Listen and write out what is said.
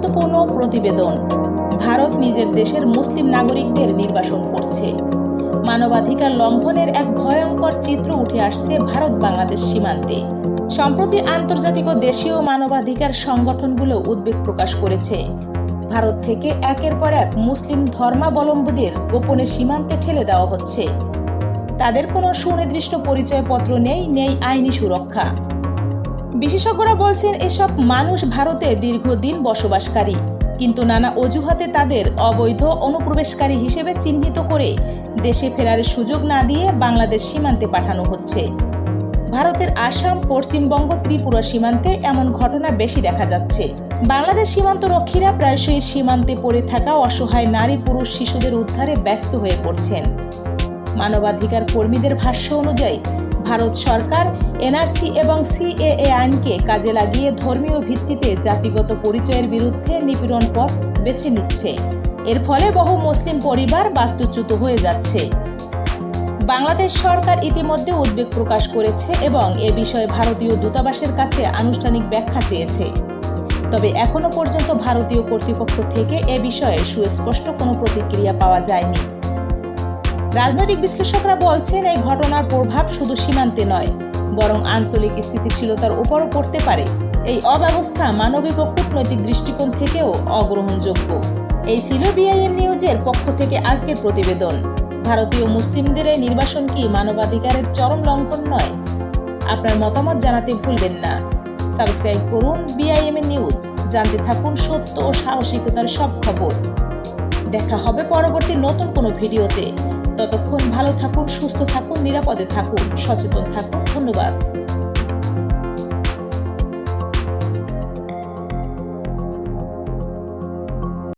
গুরুত্বপূর্ণ প্রতিবেদন। ভারত নিজের দেশের মুসলিম নাগরিকদের নির্বাসন করছে। মানবাধিকার লঙ্ঘনের এক ভয়ঙ্কর চিত্র উঠে আসছে ভারত বাংলাদেশ সীমান্তে। সম্প্রতি আন্তর্জাতিক ও দেশীয় মানবাধিকার সংগঠনগুলো উদ্বেগ প্রকাশ করেছে। ভারত থেকে একের পর এক মুসলিম ধর্মাবলম্বীদের গোপনে সীমান্তে ঠেলে দেওয়া হচ্ছে। তাদের কোনো সুনির্দিষ্ট পরিচয়পত্র নেই আইনি সুরক্ষা। বিশেষজ্ঞরা বলছেন, এসব মানুষ ভারতে দীর্ঘদিন বসবাসকারী, কিন্তু নানা অজুহাতে তাদের অবৈধ অনুপ্রবেশকারী হিসেবে চিহ্নিত করে দেশে ফেরার সুযোগ না দিয়ে বাংলাদেশ সীমান্তে পাঠানো হচ্ছে। ভারতের আসাম, পশ্চিমবঙ্গ, ত্রিপুরা সীমান্তে এমন ঘটনা বেশি দেখা যাচ্ছে। বাংলাদেশ সীমান্ত রক্ষীরা প্রায়শই সীমান্তে পড়ে থাকা অসহায় নারী, পুরুষ, শিশুদের উদ্ধারে ব্যস্ত হয়ে পড়ছেন। মানবাধিকার কর্মীদের ভাষ্য অনুযায়ী ভারত সরকার এনআরসি এবং সিএএ আইনকে কাজে লাগিয়ে ধর্মীয় ভিত্তিতে জাতিগত পরিচয়ের বিরুদ্ধে নিপীড়ন পথ বেছে নিচ্ছে। এর ফলে বহু মুসলিম পরিবার বাস্তুচ্যুত হয়ে যাচ্ছে। বাংলাদেশ সরকার ইতিমধ্যে উদ্বেগ প্রকাশ করেছে এবং এ বিষয়ে ভারতীয় দূতাবাসের কাছে আনুষ্ঠানিক ব্যাখ্যা চেয়েছে। তবে এখনো পর্যন্ত ভারতীয় কর্তৃপক্ষ থেকে এ বিষয়ে সুস্পষ্ট কোনো প্রতিক্রিয়া পাওয়া যায়নি। রাজনৈতিক বিশ্লেষকরা বলছেন, এই ঘটনার প্রভাব শুধু সীমান্তে নয়, বরং আঞ্চলিক স্থিতিশীলতার উপরও পড়তে পারে। এই অব্যবস্থা মানবিক ও কূটনৈতিক দৃষ্টিকোণ থেকেও অগ্রহণযোগ্য। এই ছিল বিআইএম নিউজের পক্ষ থেকে আজকের প্রতিবেদন। ভারতীয় মুসলিমদের এই নির্বাসন কি মানবাধিকারের চরম লঙ্ঘন নয়? আপনার মতামত জানাতে ভুলবেন না। সাবস্ক্রাইব করুন বিআইএম নিউজ, জানতে থাকুন সত্য ও সাহসিকতার সব খবর। দেখা হবে পরবর্তী নতুন কোনো ভিডিওতে। ততক্ষণ ভালো থাকুন, সুস্থ থাকুন, নিরাপদে থাকুন, সচেতন থাকুন। ধন্যবাদ।